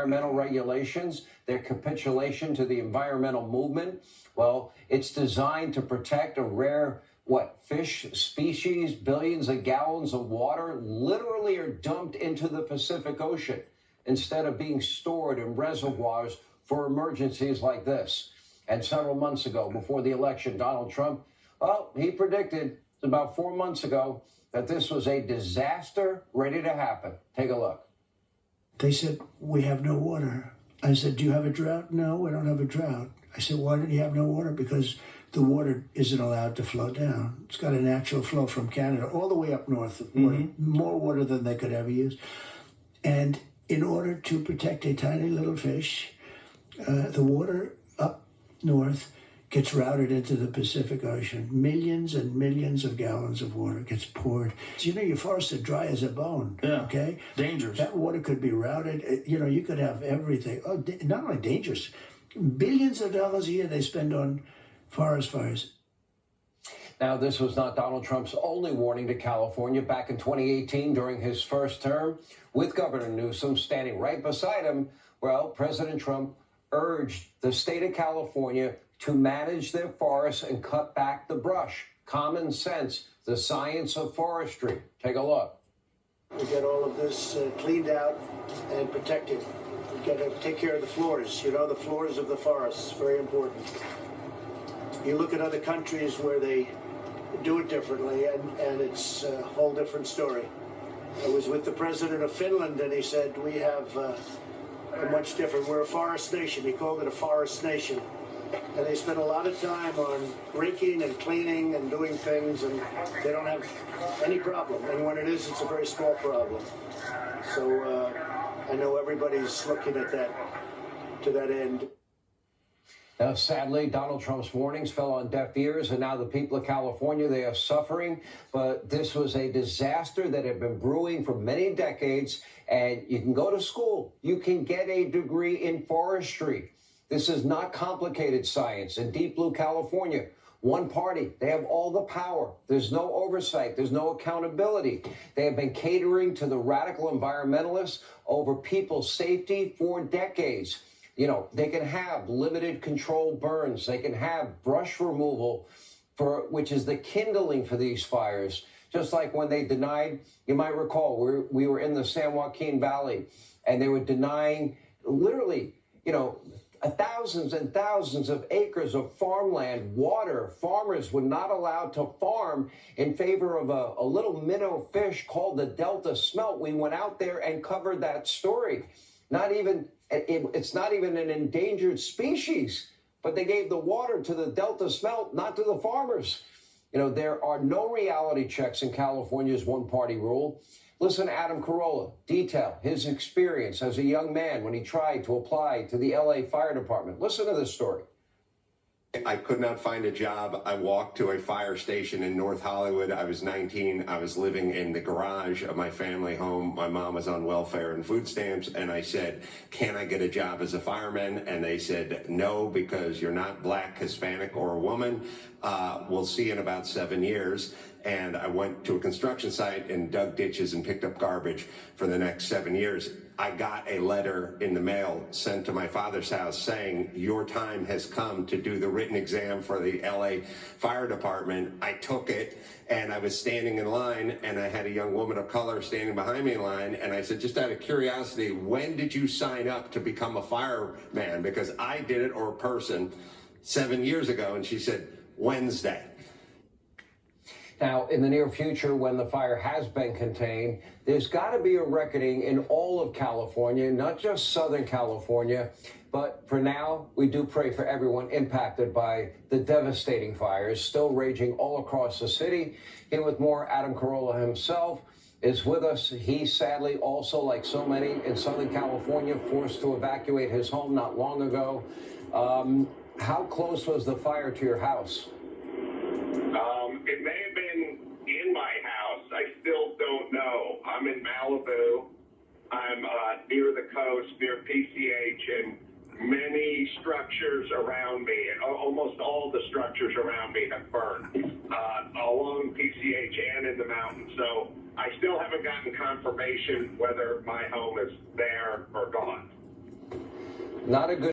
environmental regulations, their capitulation to the environmental movement. Well, it's designed to protect a rare, fish species. Billions of gallons of water literally are dumped into the Pacific Ocean instead of being stored in reservoirs for emergencies like this. And several months ago, before the election, Donald Trump, he predicted about 4 months ago that this was a disaster ready to happen. Take a look. They said, we have no water. I said, do you have a drought? No, we don't have a drought. I said, why do you have no water? Because the water isn't allowed to flow down. It's got a natural flow from Canada all the way up north, more water than they could ever use. And in order to protect a tiny little fish, the water up north gets routed into the Pacific Ocean. Millions and millions of gallons of water gets poured. You know, your forests are dry as a bone, okay? Dangerous. That water could be routed. You know, you could have everything. Oh, not only dangerous, billions of dollars a year they spend on forest fires. Now, this was not Donald Trump's only warning to California. Back in 2018, during his first term, with Governor Newsom standing right beside him, President Trump urged the state of California to manage their forests and cut back the brush. Common sense, the science of forestry. Take a look. We get all of this cleaned out and protected. We got to take care of the floors, you know, the floors of the forests, very important. You look at other countries where they do it differently, and it's a whole different story. I was with the president of Finland, and he said, we have a much different, we're a forest nation. He called it a forest nation. And they spend a lot of time on raking and cleaning and doing things, and they don't have any problem. And when it is, it's a very small problem. So I know everybody's looking at that, to that end. Now, sadly, Donald Trump's warnings fell on deaf ears, and now the people of California, they are suffering. But this was a disaster that had been brewing for many decades, and you can go to school. You can get a degree in forestry. This is not complicated science. In Deep Blue, California, one party, they have all the power. There's no oversight. There's no accountability. They have been catering to the radical environmentalists over people's safety for decades. You know, they can have limited control burns. They can have brush removal, which is the kindling for these fires. Just like when they denied, you might recall, we were in the San Joaquin Valley, and they were denying literally, thousands and thousands of acres of farmland, water. Farmers were not allowed to farm in favor of a little minnow fish called the Delta smelt. We went out there and covered that story. It's not even an endangered species, but they gave the water to the Delta smelt, not to the farmers. There are no reality checks in California's one-party rule. Listen to Adam Carolla detail his experience as a young man when he tried to apply to the LA Fire Department. Listen to this story. I could not find a job. I walked to a fire station in North Hollywood. I was 19. I was living in the garage of my family home. My mom was on welfare and food stamps. And I said, can I get a job as a fireman? And they said, no, because you're not black, Hispanic, or a woman. We'll see in about 7 years. And I went to a construction site and dug ditches and picked up garbage for the next 7 years. I got a letter in the mail sent to my father's house saying, your time has come to do the written exam for the LA Fire Department. I took it, and I was standing in line, and I had a young woman of color standing behind me in line, and I said, just out of curiosity, when did you sign up to become a fireman? Because I did it, or a person, 7 years ago. And she said, Wednesday. Now, in the near future, when the fire has been contained, there's got to be a reckoning in all of California, not just Southern California. But for now, we do pray for everyone impacted by the devastating fires still raging all across the city. Here with more, Adam Carolla himself is with us. He sadly also, like so many in Southern California, forced to evacuate his home not long ago. How close was the fire to your house? It may have been in my house. I still don't know. I'm in Malibu. I'm near the coast, near PCH, and many structures around me, almost all the structures around me have burned along PCH and in the mountains. So I still haven't gotten confirmation whether my home is there or gone. Not a good